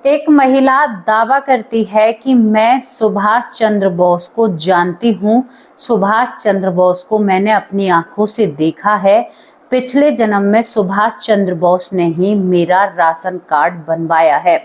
एक महिला दावा करती है कि मैं सुभाष चंद्र बोस को जानती हूँ। सुभाष चंद्र बोस को मैंने अपनी आंखों से देखा है। पिछले जन्म में सुभाष चंद्र बोस ने ही मेरा राशन कार्ड बनवाया है।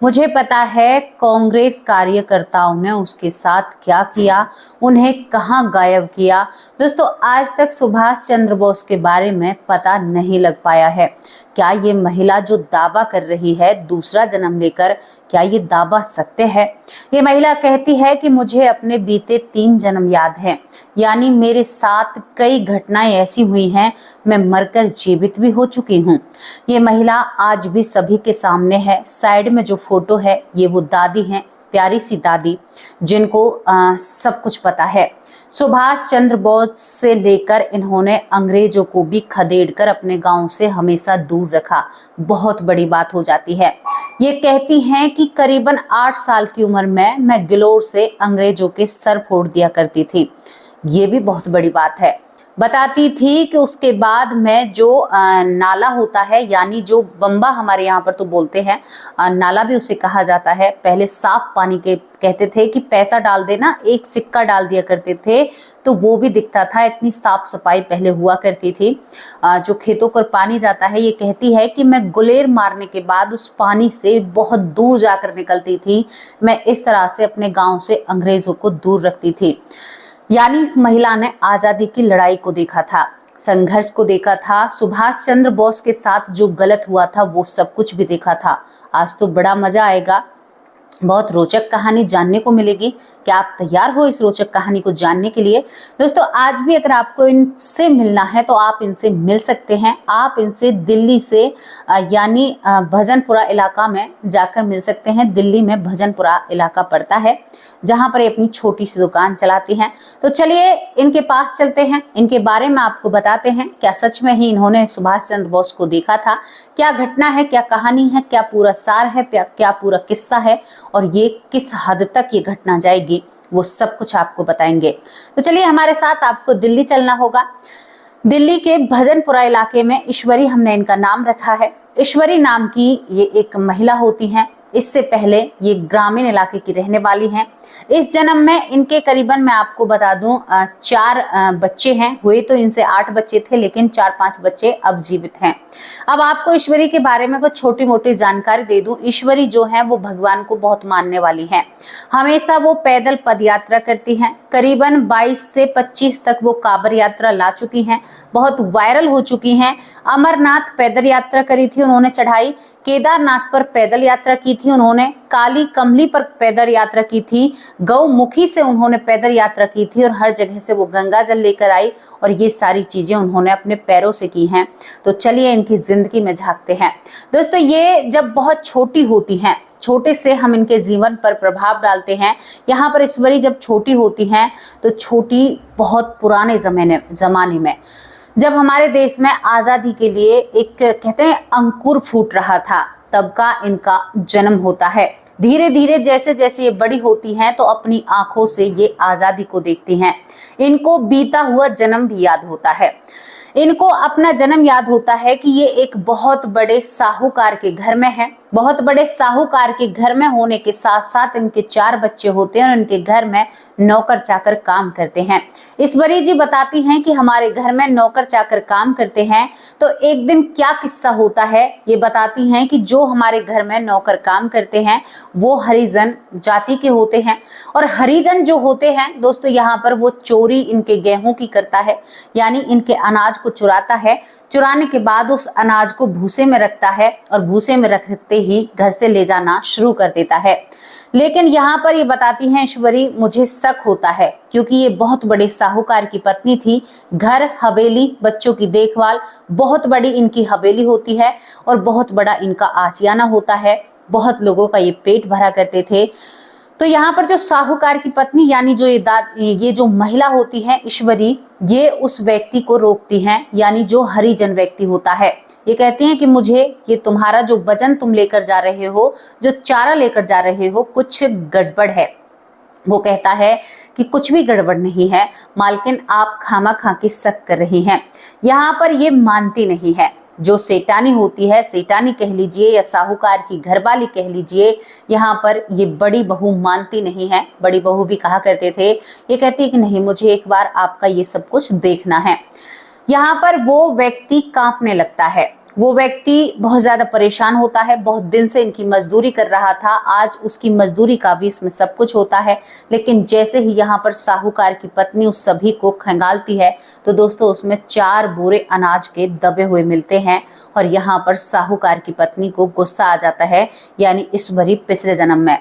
मुझे पता है कांग्रेस कार्यकर्ताओं ने उसके साथ क्या किया, उन्हें कहां गायब किया। दोस्तों, आज तक सुभाष चंद्र बोस के बारे में पता नहीं लग पाया है। क्या ये महिला जो दावा कर रही है दूसरा जन्म लेकर, क्या ये दावा सत्य है? ये महिला कहती है कि मुझे अपने बीते 3 जन्म याद हैं, यानी मेरे साथ कई घटनाएं ऐसी हुई हैं, मैं मरकर जीवित भी हो चुकी हूँ। ये महिला आज भी सभी के सामने है। साइड में जो फोटो है ये वो दादी हैं, प्यारी सी दादी, जिनको सब कुछ पता है। सुभाष चंद्र बोस से लेकर इन्होंने अंग्रेजों को भी खदेड़कर अपने गांव से हमेशा दूर रखा। बहुत बड़ी बात हो जाती है। ये कहती हैं कि करीबन 8 साल की उम्र में मैं गिलोर से अंग्रेजों के सर फोड़ दिया करती थी। ये भी बहुत बड़ी बात है। बताती थी कि उसके बाद में जो नाला होता है, यानी जो बम्बा हमारे यहाँ पर तो बोलते हैं, नाला भी उसे कहा जाता है। पहले साफ पानी के कहते थे कि पैसा डाल देना, एक सिक्का डाल दिया करते थे तो वो भी दिखता था। इतनी साफ सफाई पहले हुआ करती थी। जो खेतों पर पानी जाता है, ये कहती है कि मैं गुलेर मारने के बाद उस पानी से बहुत दूर जाकर निकलती थी। मैं इस तरह से अपने गाँव से अंग्रेजों को दूर रखती थी। यानी इस महिला ने आजादी की लड़ाई को देखा था, संघर्ष को देखा था, सुभाष चंद्र बोस के साथ जो गलत हुआ था वो सब कुछ भी देखा था। आज तो बड़ा मजा आएगा, बहुत रोचक कहानी जानने को मिलेगी। क्या आप तैयार हो इस रोचक कहानी को जानने के लिए? दोस्तों, आज भी अगर आपको इनसे मिलना है तो आप इनसे मिल सकते हैं। आप इनसे दिल्ली से यानी भजनपुरा इलाका में जाकर मिल सकते हैं। दिल्ली में भजनपुरा इलाका पड़ता है, जहां पर ये अपनी छोटी सी दुकान चलाती हैं। तो चलिए इनके पास चलते हैं, इनके बारे में आपको बताते हैं। क्या सच में ही इन्होंने सुभाष चंद्र बोस को देखा था? क्या घटना है, क्या कहानी है, क्या पूरा सार है, क्या पूरा किस्सा है, और ये किस हद तक ये घटना जाएगी, वो सब कुछ आपको बताएंगे। तो चलिए हमारे साथ आपको दिल्ली चलना होगा। दिल्ली के भजनपुरा इलाके में ईश्वरी, हमने इनका नाम रखा है। ईश्वरी नाम की ये एक महिला होती हैं। इससे पहले ये ग्रामीण इलाके की रहने वाली हैं। इस जन्म में इनके करीबन, मैं आपको बता दूं, 4 बच्चे हैं। हुए तो इनसे 8 बच्चे थे, लेकिन 4-5 बच्चे अब जीवित हैं। अब आपको ईश्वरी के बारे में कुछ छोटी मोटी जानकारी दे दूं। ईश्वरी जो है वो भगवान को बहुत मानने वाली हैं। हमेशा वो पैदल पद यात्रा करती हैं। करीबन 22 से 25 तक वो कांवड़ यात्रा ला चुकी हैं, बहुत वायरल हो चुकी हैं। अमरनाथ पैदल यात्रा करी थी उन्होंने चढ़ाई, केदारनाथ पर पैदल यात्रा की थी उन्होंने, काली कमली पर पैदल यात्रा की थी, गौमुखी से उन्होंने पैदल यात्रा की थी, और हर जगह से वो गंगा जल लेकर आई, और ये सारी चीजें उन्होंने अपने पैरों से की हैं। तो चलिए इनकी जिंदगी में झांकते हैं। दोस्तों, ये जब बहुत छोटी होती हैं, छोटे से हम इनके जीवन पर प्रभाव डालते हैं। यहाँ पर ईश्वरी जब छोटी होती हैं तो छोटी बहुत पुराने जमाने में, जब हमारे देश में आजादी के लिए एक कहते हैं अंकुर फूट रहा था, तब का इनका जन्म होता है। धीरे धीरे जैसे जैसे ये बड़ी होती हैं तो अपनी आंखों से ये आजादी को देखती हैं। इनको बीता हुआ जन्म भी याद होता है। इनको अपना जन्म याद होता है कि ये एक बहुत बड़े साहूकार के घर में है। बहुत बड़े साहूकार के घर में होने के साथ साथ इनके 4 बच्चे होते हैं और इनके घर में नौकर चाकर काम करते हैं। ईश्वरी जी बताती हैं कि हमारे घर में नौकर चाकर काम करते हैं। तो एक दिन क्या किस्सा होता है ये बताती हैं कि जो हमारे घर में नौकर काम करते हैं वो हरिजन जाति के होते हैं। और हरिजन जो होते हैं दोस्तों, यहाँ पर वो चोरी इनके गेहूं की करता है, यानी इनके अनाज को चुराता है। चुराने के बाद उस अनाज को भूसे में रखता है, और भूसे में रखते ही घर से ले जाना शुरू कर देता है। लेकिन यहाँ पर ये बताती हैं ईश्वरी, मुझे शक होता है, क्योंकि ये बहुत बड़े साहूकार की पत्नी थी। घर, हवेली, बच्चों की देखभाल, बहुत बड़ी इनकी हवेली होती है और बहुत बड़ा इनका आशियाना होता है। बहुत लोगों का ये पेट भरा करते थे। तो यहाँ पर जो साहूकार की पत्नी, यानी जो ये जो महिला होती है ईश्वरी, ये उस व्यक्ति को रोकती हैं, यानी जो हरिजन व्यक्ति होता है। ये कहती हैं कि मुझे ये तुम्हारा जो वजन तुम लेकर जा रहे हो, जो चारा लेकर जा रहे हो, कुछ गड़बड़ है। वो कहता है कि कुछ भी गड़बड़ नहीं है मालकिन, आप खामा खा के शक कर रही हैं। यहाँ पर ये मानती नहीं है। जो सेठानी होती है, सेठानी कह लीजिए या साहूकार की घरवाली कह लीजिए, यहाँ पर ये बड़ी बहू मानती नहीं है। बड़ी बहू भी कहा करते थे, ये कहती है कि नहीं, मुझे एक बार आपका ये सब कुछ देखना है। यहाँ पर वो व्यक्ति कांपने लगता है, वो व्यक्ति बहुत ज्यादा परेशान होता है। बहुत दिन से इनकी मजदूरी कर रहा था, आज उसकी मजदूरी का भी इसमें सब कुछ होता है। लेकिन जैसे ही यहाँ पर साहूकार की पत्नी उस सभी को खंगालती है तो दोस्तों उसमें 4 बोरे अनाज के दबे हुए मिलते हैं। और यहाँ पर साहूकार की पत्नी को गुस्सा आ जाता है, यानी ईश्वरी पिछले जन्म में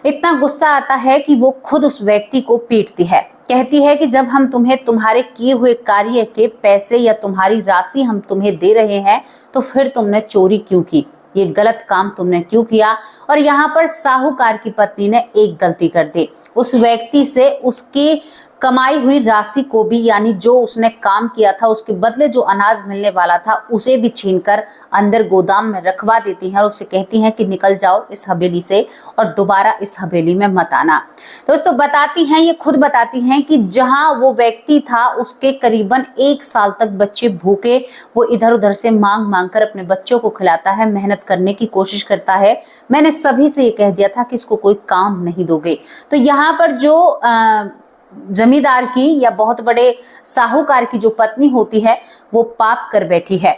इतना गुस्सा आता है कि वो खुद उस व्यक्ति को पीटती है। कहती है कि जब हम तुम्हें तुम्हारे किए हुए कार्य के पैसे या तुम्हारी राशि हम तुम्हें दे रहे हैं तो फिर तुमने चोरी क्यों की, ये गलत काम तुमने क्यों किया। और यहाँ पर साहूकार की पत्नी ने एक गलती कर दी, उस व्यक्ति से उसकी कमाई हुई राशि को भी, यानी जो उसने काम किया था उसके बदले जो अनाज मिलने वाला था उसे भी छीनकर अंदर गोदाम में रखवा देती हैं और उससे कहती हैं कि निकल जाओ इस हवेली से और दोबारा इस हवेली में मत आना। दोस्तों बताती हैं, ये खुद बताती हैं कि जहां वो व्यक्ति था उसके करीबन 1 साल तक बच्चे भूखे, वो इधर उधर से मांग मांग कर अपने बच्चों को खिलाता है, मेहनत करने की कोशिश करता है। मैंने सभी से ये कह दिया था कि इसको कोई काम नहीं दोगे। तो यहाँ पर जो जमींदार की या बहुत बड़े साहूकार की जो पत्नी होती है वो पाप कर बैठी है।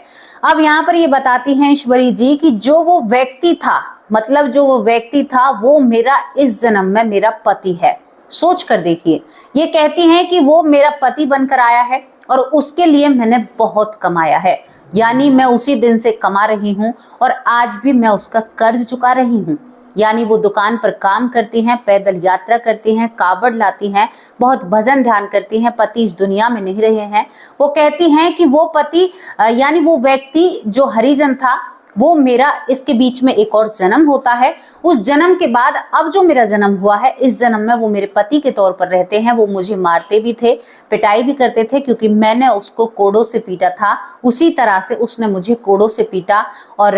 अब यहाँ पर ये बताती हैं ईश्वरी जी कि जो वो व्यक्ति था, मतलब जो वो व्यक्ति था वो मेरा इस जन्म में मेरा पति है। सोच कर देखिए, ये कहती हैं कि वो मेरा पति बनकर आया है और उसके लिए मैंने बहुत कमाया है, यानी मैं उसी दिन से कमा रही हूँ और आज भी मैं उसका कर्ज चुका रही हूँ। यानी वो दुकान पर काम करती हैं, पैदल यात्रा करती हैं, कावड़ लाती हैं, बहुत भजन ध्यान करती हैं, पति इस दुनिया में नहीं रहे हैं। वो कहती हैं कि वो पति यानी वो व्यक्ति जो हरिजन था वो मेरा, इसके बीच में एक और जन्म होता है, उस जन्म के बाद अब जो मेरा जन्म हुआ है इस जन्म में वो मेरे पति के तौर पर रहते हैं। वो मुझे मारते भी थे, पिटाई भी करते थे, क्योंकि मैंने उसको कोड़ों से पीटा था, उसी तरह से उसने मुझे कोड़ों से पीटा और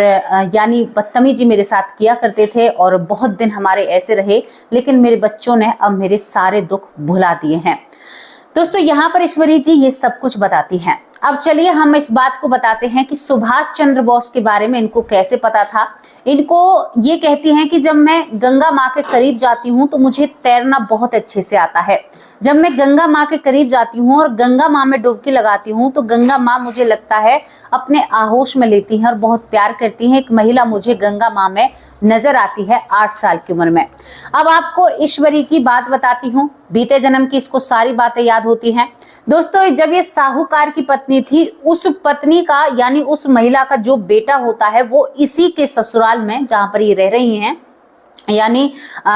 यानी बदतमीजी मेरे साथ किया करते थे और बहुत दिन हमारे ऐसे रहे। लेकिन मेरे बच्चों ने अब मेरे सारे दुख भुला दिए हैं। दोस्तों यहाँ पर ईश्वरी जी ये सब कुछ बताती हैं। अब चलिए हम इस बात को बताते हैं कि सुभाष चंद्र बोस के बारे में इनको कैसे पता था। इनको ये कहती हैं कि जब मैं गंगा माँ के करीब जाती हूँ तो मुझे तैरना बहुत अच्छे से आता है। जब मैं गंगा माँ के करीब जाती हूँ और गंगा माँ में डुबकी लगाती हूँ तो गंगा माँ मुझे लगता है अपने आहोश में लेती हैं और बहुत प्यार करती हैं। एक महिला मुझे गंगा माँ में नजर आती है 8 साल की उम्र में। अब आपको ईश्वरी की बात बताती हूँ, बीते जन्म की इसको सारी बातें याद होती हैं। दोस्तों जब ये साहूकार की पत्नी थी, उस पत्नी का यानी उस महिला का जो बेटा होता है वो इसी के ससुराल में, जहां पर ये रह रही हैं, यानी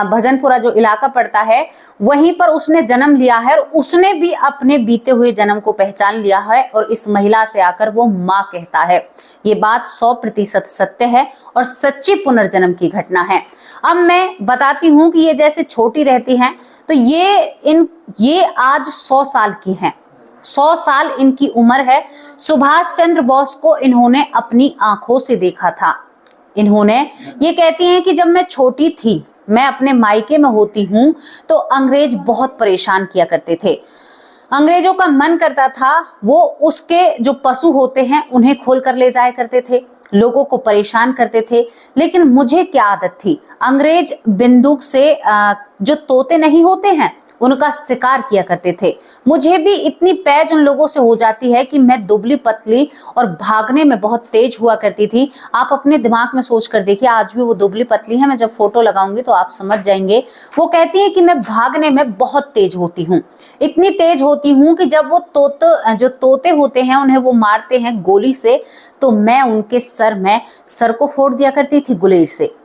भजनपुरा जो इलाका पड़ता है वहीं पर उसने जन्म लिया है और उसने भी अपने बीते हुए जन्म को पहचान लिया है और इस महिला से आकर वो माँ कहता है। ये बात 100% सत्य है और सच्ची पुनर्जन्म की घटना है। अब मैं बताती हूँ कि ये जैसे छोटी रहती हैं तो ये आज 100 साल की हैं। 100 साल इनकी उम्र है। सुभाष चंद्र बोस को इन्होंने अपनी आंखों से देखा था। इन्होंने ये कहती हैं कि जब मैं छोटी थी, मैं अपने मायके में होती हूँ तो अंग्रेज बहुत परेशान किया करते थे। अंग्रेजों का मन करता था वो उसके जो पशु होते हैं उन्हें खोल कर ले जाया करते थे, लोगों को परेशान करते थे। लेकिन मुझे क्या आदत थी, अंग्रेज बंदूक से जो तोते नहीं होते हैं उनका शिकार किया करते थे। मुझे भी इतनी पैज उन लोगों से हो जाती है कि मैं दुबली पतली और भागने में बहुत तेज हुआ करती थी। आप अपने दिमाग में सोच कर देखिए, आज भी वो दुबली पतली है। मैं जब फोटो लगाऊंगी तो आप समझ जाएंगे। वो कहती है कि मैं भागने में बहुत तेज होती हूँ, इतनी तेज होती हूँ कि जब वो जो तोते होते हैं उन्हें वो मारते हैं गोली से तो मैं उनके सर को फोड़ दिया करती थी गुलेर से।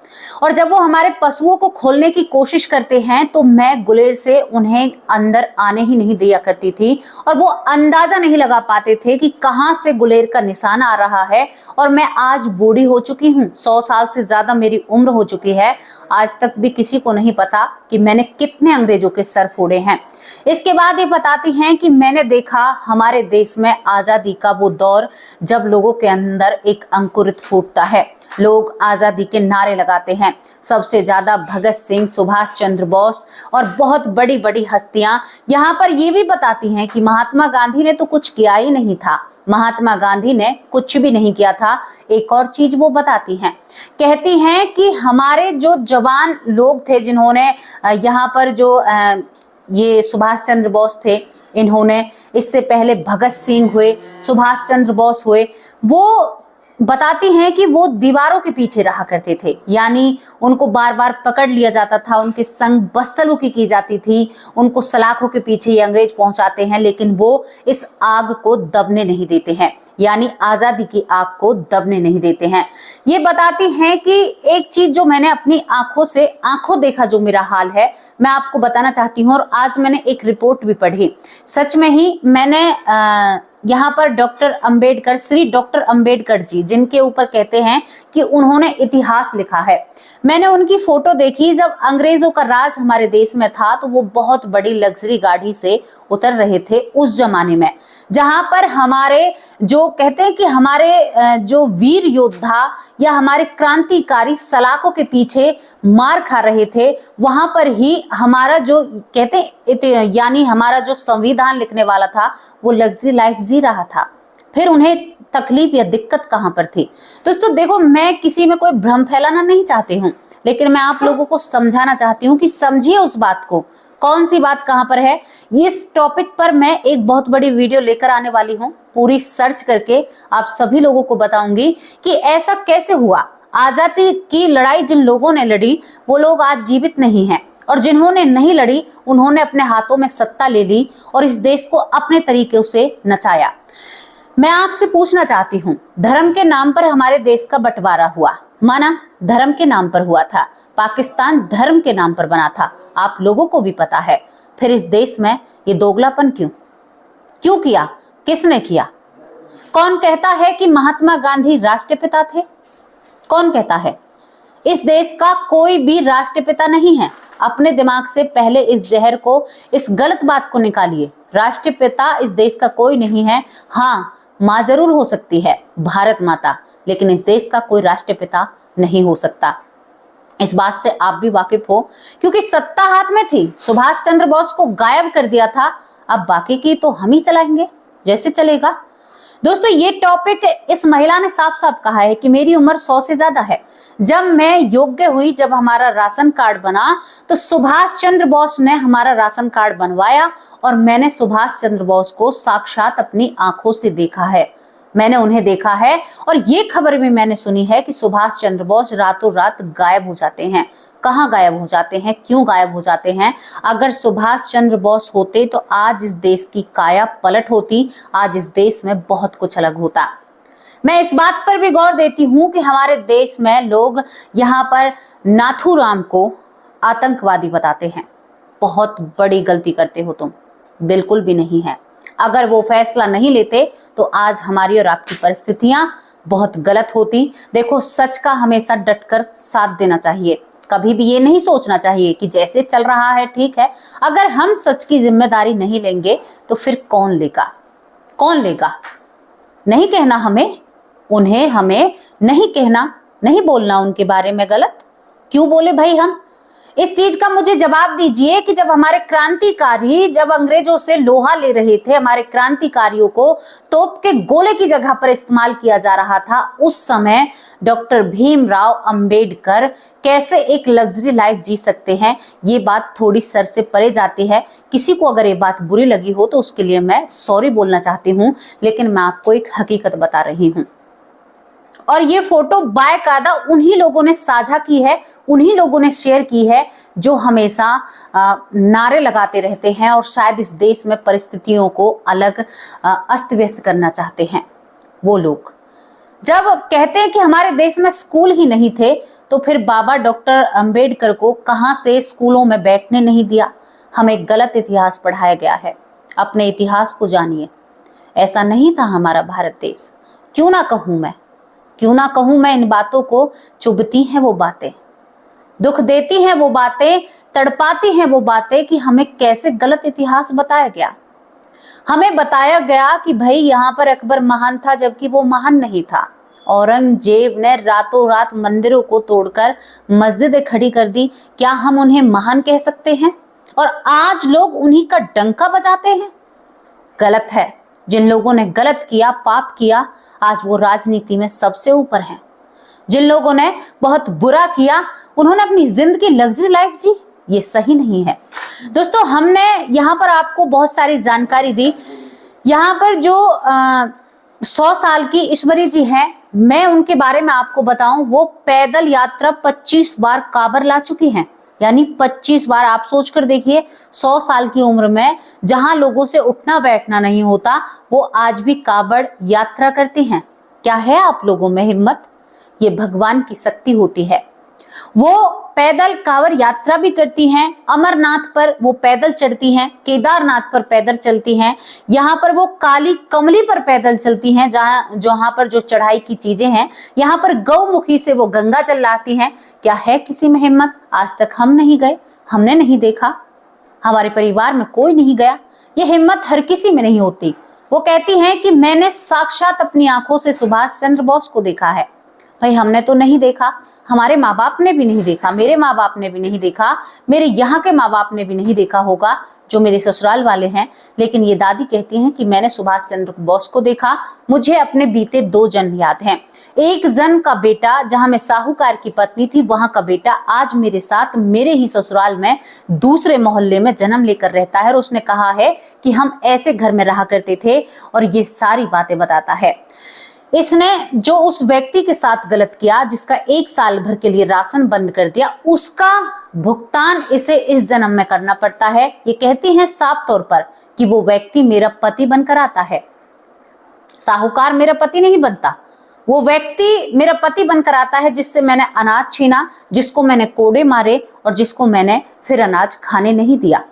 और जब वो हमारे पशुओं को खोलने की कोशिश करते हैं तो मैं गुलेर से उन्हें अंदर आने ही नहीं दिया करती थी और वो अंदाजा नहीं लगा पाते थे कि कहां से गुलेर का निशान आ रहा है। और मैं आज बूढ़ी हो चुकी हूँ, 100 साल से ज्यादा मेरी उम्र हो चुकी है, आज तक भी किसी को नहीं पता कि मैंने कितने अंग्रेजों के सर फोड़े हैं। इसके बाद ये बताती हैं कि मैंने देखा हमारे देश में आजादी का वो दौर जब लोगों के अंदर एक अंकुरित फूटता है। लोग आजादी के नारे लगाते हैं। सबसे ज्यादा भगत सिंह, सुभाष चंद्र बोस और बहुत बड़ी बड़ी हस्तियां यहाँ पर ये भी बताती हैं कि महात्मा गांधी ने तो कुछ किया ही नहीं था, महात्मा गांधी ने कुछ भी नहीं किया था। एक और चीज वो बताती हैं, कहती हैं कि हमारे जो जवान लोग थे जिन्होंने यहाँ पर जो ये सुभाष चंद्र बोस थे, इन्होंने इससे पहले भगत सिंह हुए, सुभाष चंद्र बोस हुए, वो बताती हैं कि वो दीवारों के पीछे रहा करते थे, यानी उनको बार बार पकड़ लिया जाता था, उनके संग बदसलूकी की जाती थी, उनको सलाखों के पीछे ये अंग्रेज पहुंचाते हैं, लेकिन वो इस आग को दबने नहीं देते हैं, यानी आजादी की आग को दबने नहीं देते हैं। ये बताती हैं कि एक चीज जो मैंने अपनी आंखों देखा, जो मेरा हाल है, मैं आपको बताना चाहती हूँ। और आज मैंने एक रिपोर्ट भी पढ़ी, सच में ही मैंने यहाँ पर डॉक्टर अंबेडकर, श्री डॉक्टर अंबेडकर जी, जिनके ऊपर कहते हैं कि उन्होंने इतिहास लिखा है, मैंने उनकी फोटो देखी। जब अंग्रेजों का राज हमारे देश में था तो वो बहुत बड़ी लग्जरी गाड़ी से उतर रहे थे उस जमाने में, जहां पर हमारे जो कहते हैं कि हमारे जो वीर योद्धा या हमारे क्रांतिकारी सलाखों के पीछे मार खा रहे थे, वहां पर ही हमारा जो कहते हैं यानी हमारा जो संविधान लिखने वाला था वो लग्जरी लाइफ जी रहा था। फिर उन्हें तकलीफ या दिक्कत कहां पर थी? दोस्तों देखो, मैं किसी में कोई भ्रम फैलाना नहीं चाहती हूँ, लेकिन मैं आप लोगों को समझाना चाहती हूँ कि समझिए उस बात को, कौन सी बात कहां पर है। इस टॉपिक पर मैं एक बहुत बड़ी वीडियो लेकर आने वाली हूँ, पूरी सर्च करके आप सभी लोगों को बताऊंगी कि ऐसा कैसे हुआ। आजादी की लड़ाई जिन लोगों ने लड़ी वो लोग आज जीवित नहीं हैं, और जिन्होंने नहीं लड़ी उन्होंने अपने हाथों में सत्ता ले ली और इस देश को अपने तरीके से नचाया। मैं आपसे पूछना चाहती हूँ, धर्म के नाम पर हमारे देश का बंटवारा हुआ, माना धर्म के नाम पर हुआ था, पाकिस्तान धर्म के नाम पर बना था, आप लोगों को भी पता है। फिर इस देश में ये दोगलापन क्यों किया? किसने किया? कौन कहता है कि महात्मा गांधी राष्ट्रपिता थे? कौन कहता है? इस देश का कोई भी राष्ट्रपिता नहीं है। अपने दिमाग से पहले इस जहर को, इस गलत बात को निकालिए। राष्ट्रपिता इस देश का कोई नहीं है। हाँ, माँ जरूर हो सकती है, भारत माता, लेकिन इस देश का कोई राष्ट्रपिता नहीं हो सकता। इस बात से आप भी वाकिफ हो, क्योंकि सत्ता हाथ में थी। सुभाष चंद्र बोस को गायब कर दिया था, अब बाकी की तो हम ही चलाएंगे जैसे चलेगा। दोस्तों ये टॉपिक, इस महिला ने साफ साफ कहा है कि मेरी उम्र 100 से ज्यादा है। जब मैं योग्य हुई, जब हमारा राशन कार्ड बना, तो सुभाष चंद्र बोस ने हमारा राशन कार्ड बनवाया और मैंने सुभाष चंद्र बोस को साक्षात अपनी आंखों से देखा है। मैंने उन्हें देखा है और ये खबर भी मैंने सुनी है कि सुभाष चंद्र बोस रातों रात गायब हो जाते हैं। कहाँ गायब हो जाते हैं? क्यों गायब हो जाते हैं? अगर सुभाष चंद्र बोस होते तो आज इस देश की काया पलट होती, आज इस देश में बहुत कुछ अलग होता। मैं इस बात पर भी गौर देती हूँ कि हमारे देश में लोग यहाँ पर नाथूराम को आतंकवादी बताते हैं। बहुत बड़ी गलती करते हो तुम, बिल्कुल भी नहीं है। अगर वो फैसला नहीं लेते तो आज हमारी और आपकी परिस्थितियां बहुत गलत होती। देखो, सच का हमेशा डटकर साथ देना चाहिए। कभी भी ये नहीं सोचना चाहिए कि जैसे चल रहा है ठीक है। अगर हम सच की जिम्मेदारी नहीं लेंगे तो फिर कौन लेगा? कौन लेगा? नहीं कहना हमें, उन्हें हमें नहीं कहना, नहीं बोलना उनके बारे में गलत। क्यों बोले भाई हम? इस चीज का मुझे जवाब दीजिए कि जब हमारे क्रांतिकारी, जब अंग्रेजों से लोहा ले रहे थे, हमारे क्रांतिकारियों को तोप के गोले की जगह पर इस्तेमाल किया जा रहा था, उस समय डॉक्टर भीमराव अंबेडकर कैसे एक लग्जरी लाइफ जी सकते हैं? ये बात थोड़ी सर से परे जाती है। किसी को अगर ये बात बुरी लगी हो तो उसके लिए मैं सॉरी बोलना चाहती हूँ, लेकिन मैं आपको एक हकीकत बता रही हूँ। और ये फोटो बाकायदा उन्हीं लोगों ने साझा की है, उन्हीं लोगों ने शेयर की है जो हमेशा नारे लगाते रहते हैं और शायद इस देश में परिस्थितियों को अलग अस्त व्यस्त करना चाहते हैं। वो लोग जब कहते हैं कि हमारे देश में स्कूल ही नहीं थे, तो फिर बाबा डॉक्टर अंबेडकर को कहां से स्कूलों में बैठने नहीं दिया? हमें गलत इतिहास पढ़ाया गया है। अपने इतिहास को जानिए। ऐसा नहीं था हमारा भारत देश। क्यों ना कहूं मैं इन बातों को? चुभती हैं वो बातें, दुख देती हैं वो बातें, तड़पाती हैं वो बातें कि हमें कैसे गलत इतिहास बताया गया। हमें बताया गया कि भाई यहाँ पर अकबर महान था, जबकि वो महान नहीं था। औरंगजेब ने रातों रात मंदिरों को तोड़कर मस्जिदें खड़ी कर दी, क्या हम उन्हें महान कह सकते हैं? और आज लोग उन्हीं का डंका बजाते हैं। गलत है। जिन लोगों ने गलत किया, पाप किया, आज वो राजनीति में सबसे ऊपर हैं। जिन लोगों ने बहुत बुरा किया, उन्होंने अपनी जिंदगी लग्जरी लाइफ जी, ये सही नहीं है। दोस्तों, हमने यहाँ पर आपको बहुत सारी जानकारी दी। यहाँ पर जो 100 साल की ईश्वरी जी हैं, मैं उनके बारे में आपको बताऊं, वो पैदल यात्रा 25 बार कांवर ला चुकी हैं। यानी 25 बार। आप सोच कर देखिए, 100 साल की उम्र में जहां लोगों से उठना बैठना नहीं होता, वो आज भी कांवर यात्रा करती हैं। क्या है आप लोगों में हिम्मत? ये भगवान की शक्ति होती है। वो पैदल कांवर यात्रा भी करती हैं, अमरनाथ पर वो पैदल चढ़ती हैं, केदारनाथ पर पैदल चलती हैं, यहाँ पर वो काली कमली पर पैदल चलती हैं, जहां पर जो चढ़ाई की चीजें हैं, यहाँ पर गौमुखी से वो गंगा जल लाती हैं। क्या है किसी में हिम्मत? आज तक हम नहीं गए, हमने नहीं देखा, हमारे परिवार में कोई नहीं गया। ये हिम्मत हर किसी में नहीं होती। वो कहती हैं कि मैंने साक्षात अपनी आंखों से सुभाष चंद्र बोस को देखा है। भाई, हमने तो नहीं देखा, हमारे माँ बाप ने भी नहीं देखा, मेरे माँ बाप ने भी नहीं देखा, मेरे यहाँ के माँ बाप ने भी नहीं देखा होगा, जो मेरे ससुराल वाले हैं। लेकिन ये दादी कहती हैं कि मैंने सुभाष चंद्र बोस को देखा। मुझे अपने बीते 2 जन्म याद हैं। एक जन्म का बेटा, जहां मैं साहूकार की पत्नी थी, वहां का बेटा आज मेरे साथ मेरे ही ससुराल में दूसरे मोहल्ले में जन्म लेकर रहता है। और उसने कहा है कि हम ऐसे घर में रहा करते थे, और ये सारी बातें बताता है। इसने जो उस व्यक्ति के साथ गलत किया, जिसका 1 साल भर के लिए राशन बंद कर दिया, उसका भुगतान इसे इस जन्म में करना पड़ता है। ये कहती हैं साफ तौर पर कि वो व्यक्ति मेरा पति बनकर आता है। साहूकार मेरा पति नहीं बनता, वो व्यक्ति मेरा पति बनकर आता है, जिससे मैंने अनाज छीना, जिसको मैंने कोड़े मारे, और जिसको मैंने फिर अनाज खाने नहीं दिया।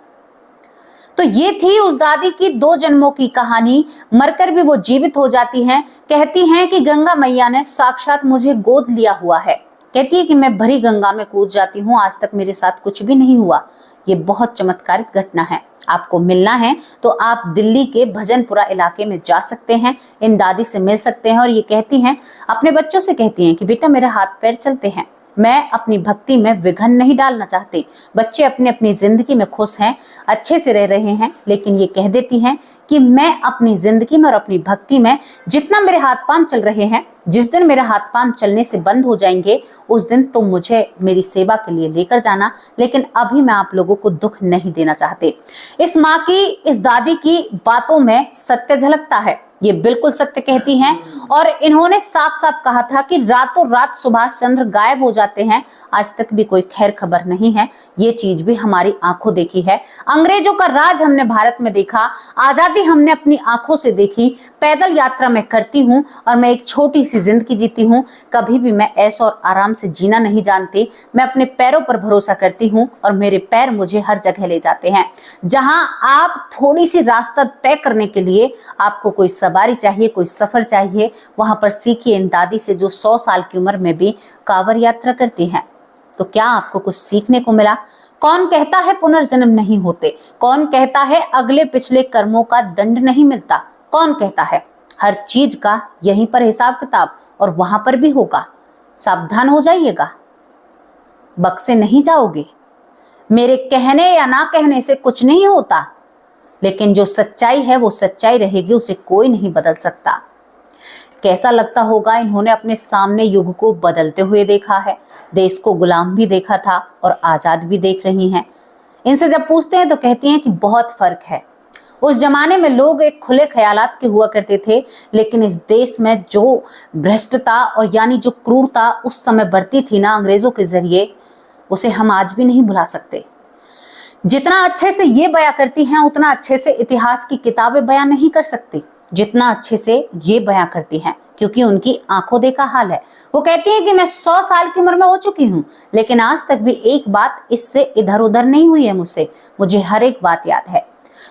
तो ये थी उस दादी की 2 जन्मों की कहानी। मरकर भी वो जीवित हो जाती हैं। कहती हैं कि गंगा मैया ने साक्षात मुझे गोद लिया हुआ है। कहती है कि मैं भरी गंगा में कूद जाती हूँ, आज तक मेरे साथ कुछ भी नहीं हुआ। ये बहुत चमत्कारिक घटना है। आपको मिलना है तो आप दिल्ली के भजनपुरा इलाके में जा सकते हैं, इन दादी से मिल सकते हैं। और ये कहती हैं, अपने बच्चों से कहती हैं कि बेटा मेरे हाथ पैर चलते हैं, मैं अपनी भक्ति में विघन नहीं डालना चाहती। बच्चे अपनी अपनी जिंदगी में खुश हैं, अच्छे से रह रहे हैं, लेकिन ये कह देती हैं कि मैं अपनी जिंदगी में और अपनी भक्ति में जितना मेरे हाथ पांव चल रहे हैं, जिस दिन मेरे हाथ पांव चलने से बंद हो जाएंगे, उस दिन तुम मुझे मेरी सेवा के लिए लेकर जाना, लेकिन अभी मैं आप लोगों को दुख नहीं देना चाहती। इस माँ की, इस दादी की बातों में सत्य झलकता है। ये बिल्कुल सत्य कहती हैं। और इन्होंने साफ साफ कहा था कि रातों रात सुभाष चंद्र गायब हो जाते हैं, आज तक भी कोई खैर खबर नहीं है। ये चीज भी हमारी आंखों देखी है। अंग्रेजों का राज हमने भारत में देखा, आजादी हमने अपनी आंखों से देखी। पैदल यात्रा मैं करती हूँ और मैं एक छोटी सी जिंदगी जीती हूँ। कभी भी मैं ऐश और आराम से जीना नहीं जानती। मैं अपने पैरों पर भरोसा करती हूँ और मेरे पैर मुझे हर जगह ले जाते हैं। जहां आप थोड़ी सी रास्ता तय करने के लिए आपको कोई सवारी चाहिए, कोई सफर चाहिए, वहां पर सीखिए इन दादी से, जो 100 साल की उम्र में भी कांवर यात्रा करती हैं। तो क्या आपको कुछ सीखने को मिला? कौन कहता है पुनर्जन्म नहीं होते? कौन कहता है अगले पिछले कर्मों का दंड नहीं मिलता? कौन कहता है? हर चीज का यहीं पर हिसाब किताब और वहां पर भी होगा। सावधान हो जाइएगा, बक्से नहीं जाओगे। मेरे कहने या ना कहने से कुछ नहीं होता, लेकिन जो सच्चाई है वो सच्चाई रहेगी, उसे कोई नहीं बदल सकता। कैसा लगता होगा? इन्होंने अपने सामने युग को बदलते हुए देखा है, देश को गुलाम भी देखा था और आजाद भी देख रही हैं। इनसे जब पूछते हैं तो कहती हैं कि बहुत फर्क है। उस जमाने में लोग एक खुले ख्यालात के हुआ करते थे, लेकिन इस देश में जो भ्रष्टता और यानी जो क्रूरता उस समय बढ़ती थी ना अंग्रेजों के जरिए, उसे हम आज भी नहीं भुला सकते। जितना अच्छे से ये बयां करती हैं, उतना अच्छे से इतिहास की किताबें बयां नहीं कर सकती, जितना अच्छे से ये बयां करती हैं, क्योंकि उनकी आंखों देखा हाल है। वो कहती हैं कि मैं 100 साल की उम्र में हो चुकी हूँ, लेकिन आज तक भी एक बात इससे इधर उधर नहीं हुई है मुझसे। मुझे हर एक बात याद है।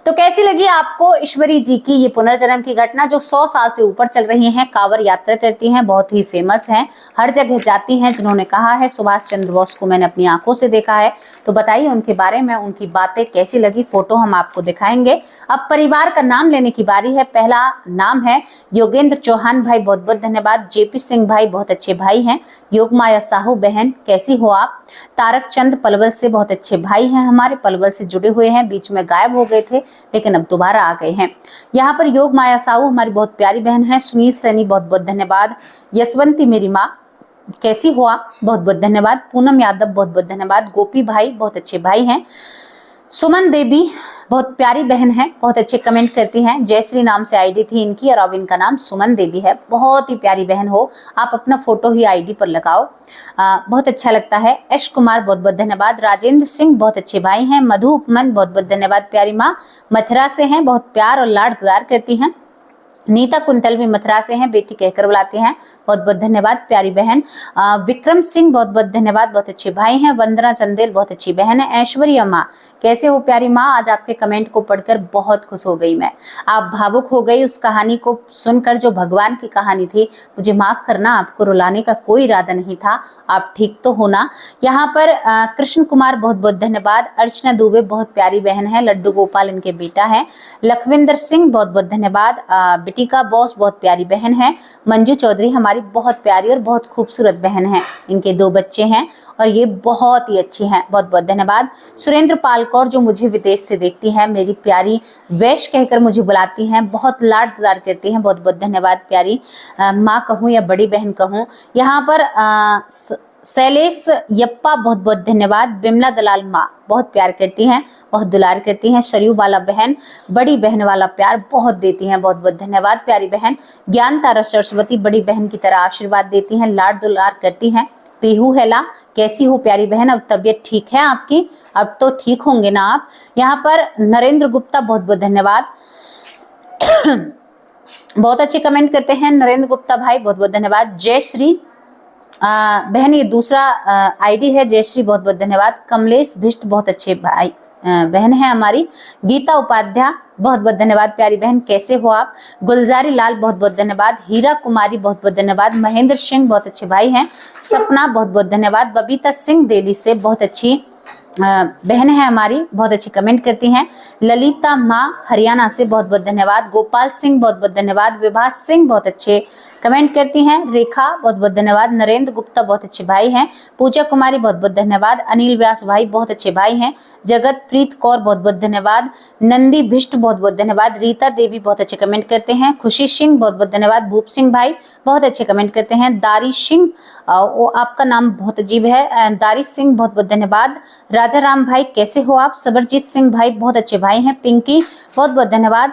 तो कैसी लगी आपको ईश्वरी जी की ये पुनर्जन्म की घटना, जो 100 साल से ऊपर चल रही हैं, कांवड़ यात्रा करती हैं, बहुत ही फेमस हैं, हर जगह जाती हैं, जिन्होंने कहा है सुभाष चंद्र बोस को मैंने अपनी आंखों से देखा है। तो बताइए उनके बारे में, उनकी बातें कैसी लगी, फोटो हम आपको दिखाएंगे। अब परिवार का नाम लेने की बारी है। पहला नाम है योगेंद्र चौहान भाई, बहुत बहुत धन्यवाद। जेपी सिंह भाई, बहुत अच्छे भाई हैं। योगमाया साहू बहन, कैसी हो आप। तारक चंद पलवल से, बहुत अच्छे भाई हैं हमारे, पलवल से जुड़े हुए हैं, बीच में गायब हो गए थे लेकिन अब दोबारा आ गए हैं। यहाँ पर योग माया साहू हमारी बहुत प्यारी बहन है। सुनील सैनी, बहुत बहुत धन्यवाद। यशवंती मेरी माँ, कैसी हो आप, बहुत बहुत धन्यवाद। पूनम यादव, बहुत बहुत धन्यवाद। गोपी भाई, बहुत अच्छे भाई हैं। सुमन देवी, बहुत प्यारी बहन है, बहुत अच्छे कमेंट करती हैं। जयश्री नाम से आईडी थी इनकी और अब इनका नाम सुमन देवी है। बहुत ही प्यारी बहन हो आप, अपना फोटो ही आईडी पर लगाओ, बहुत अच्छा लगता है। यश कुमार, बहुत बहुत धन्यवाद। राजेंद्र सिंह, बहुत अच्छे भाई हैं। मधु उपमन, बहुत बहुत धन्यवाद। प्यारी माँ मथुरा से हैं, बहुत प्यार और लाड दुलार करती हैं। नीता कुंतल भी मथुरा से हैं, बेटी कहकर बुलाते हैं, बहुत बहुत धन्यवाद प्यारी बहन। विक्रम सिंह, बहुत बहुत धन्यवाद, बहुत अच्छे भाई हैं। वंदना चंदेल, बहुत अच्छी बहन है। ऐश्वर्या माँ, कैसे हो प्यारी माँ। आज आपके कमेंट को पढ़कर बहुत खुश हो गई मैं, आप भावुक हो गई उस कहानी को सुनकर, जो भगवान की कहानी थी। मुझे माफ करना, आपको रुलाने का कोई इरादा नहीं था, आप ठीक तो होना। यहाँ पर कृष्ण कुमार, बहुत बहुत धन्यवाद। अर्चना दुबे, बहुत प्यारी बहन है। लड्डू गोपाल इनके बेटा है। लखविंदर सिंह, बहुत बहुत धन्यवाद। टीका बॉस, बहुत प्यारी बहन है। मंजू चौधरी हमारी बहुत प्यारी और बहुत खूबसूरत बहन है, इनके 2 बच्चे हैं और ये बहुत ही अच्छी हैं, बहुत बहुत धन्यवाद। सुरेंद्र पालकौर, जो मुझे विदेश से देखती हैं, मेरी प्यारी वैश कहकर मुझे बुलाती हैं, बहुत लाड दुलार करती हैं, बहुत बहुत धन्यवाद प्यारी माँ कहूँ या बड़ी बहन कहूँ। यहाँ पर शैलेश यप्पा, बहुत बहुत धन्यवाद। बिमला दलाल माँ, बहुत प्यार करती हैं, बहुत दुलार करती हैं। सरयू वाला बहन, बड़ी बहन वाला प्यार बहुत देती हैं, बहुत बहुत धन्यवाद प्यारी बहन। ज्ञान तारा सरस्वती, बड़ी बहन की तरह आशीर्वाद देती हैं, लाड दुलार करती हैं। पीहू हेला, कैसी हो प्यारी बहन, अब तबीयत ठीक है आपकी, अब तो ठीक होंगे ना आप। यहाँ पर नरेंद्र गुप्ता, बहुत बहुत धन्यवाद। बहुत अच्छे कमेंट करते हैं नरेंद्र गुप्ता भाई, बहुत बहुत धन्यवाद। जयश्री बहन, ये दूसरा आईडी है जयश्री, बहुत बहुत धन्यवाद। कमलेश भिष्ट, बहुत अच्छे भाई बहन है हमारी। गीता उपाध्याय, बहुत बहुत धन्यवाद प्यारी बहन, कैसे हो आप। गुलजारी लाल, बहुत बहुत धन्यवाद। हीरा कुमारी, बहुत बहुत धन्यवाद। महेंद्र सिंह, बहुत अच्छे भाई हैं। सपना, बहुत बहुत धन्यवाद। बबीता सिंह दिल्ली से, बहुत अच्छी बहन है हमारी, बहुत अच्छी कमेंट करती हैं। ललिता माँ हरियाणा से, बहुत बहुत धन्यवाद। गोपाल सिंह, बहुत बहुत धन्यवाद। विभास सिंह, बहुत अच्छे कमेंट करती हैं। रेखा, बहुत बहुत धन्यवाद। नरेंद्र गुप्ता, बहुत अच्छे भाई हैं। पूजा कुमारी, बहुत बहुत धन्यवाद। अनिल व्यास भाई, बहुत अच्छे भाई हैं। जगत प्रीत कौर, बहुत बहुत धन्यवाद। नंदी भिष्ट, बहुत बहुत धन्यवाद। रीता देवी, बहुत अच्छे कमेंट करते हैं। खुशी सिंह, बहुत बहुत धन्यवाद। भूप सिंह भाई, बहुत अच्छे कमेंट करते हैं। दारी सिंह, वो आपका नाम बहुत अजीब है, दारी सिंह, बहुत बहुत धन्यवाद। राजा राम भाई, कैसे हो आप। सबरजीत सिंह भाई, बहुत अच्छे भाई हैं। पिंकी, बहुत बहुत धन्यवाद।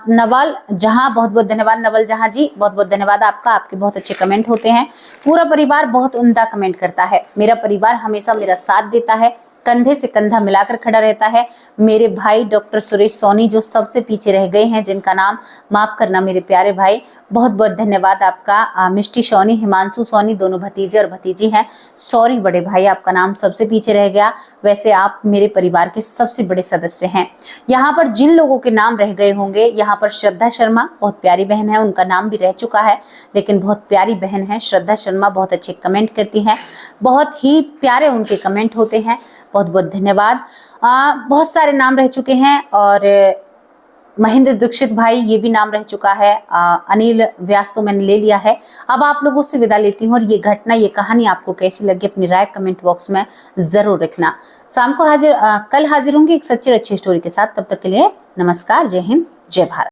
नवल जहां, बहुत बहुत धन्यवाद। नवल जहां जी, बहुत बहुत धन्यवाद आपका, आपके बहुत अच्छे कमेंट होते हैं। पूरा परिवार बहुत उम्दा कमेंट करता है। मेरा परिवार हमेशा मेरा साथ देता है, कंधे से कंधा मिलाकर खड़ा रहता है। मेरे भाई डॉक्टर सुरेश सोनी, जो सबसे पीछे रह गए हैं, जिनका नाम माफ करना मेरे प्यारे भाई, बहुत बहुत धन्यवाद आपका। मिष्टी सोनी, हिमांशु सोनी, दोनों भतीजे और भतीजी हैं। सॉरी बड़े भाई, आपका नाम सबसे पीछे रह गया, वैसे आप मेरे परिवार के सबसे बड़े सदस्य हैं। यहाँ पर जिन लोगों के नाम रह गए होंगे, यहाँ पर श्रद्धा शर्मा, बहुत प्यारी बहन है, उनका नाम भी रह चुका है लेकिन बहुत प्यारी बहन है श्रद्धा शर्मा, बहुत अच्छे कमेंट करती हैं, बहुत ही प्यारे उनके कमेंट होते हैं, बहुत बहुत धन्यवाद। बहुत सारे नाम रह चुके हैं और महेंद्र दीक्षित भाई, ये भी नाम रह चुका है। अनिल व्यास तो मैंने ले लिया है। अब आप लोगों से विदा लेती हूँ और ये घटना, ये कहानी आपको कैसी लगी, अपनी राय कमेंट बॉक्स में जरूर रखना। शाम को कल हाजिर होंगी एक सच्ची और अच्छी स्टोरी के साथ। तब तक के लिए नमस्कार, जय हिंद, जय भारत।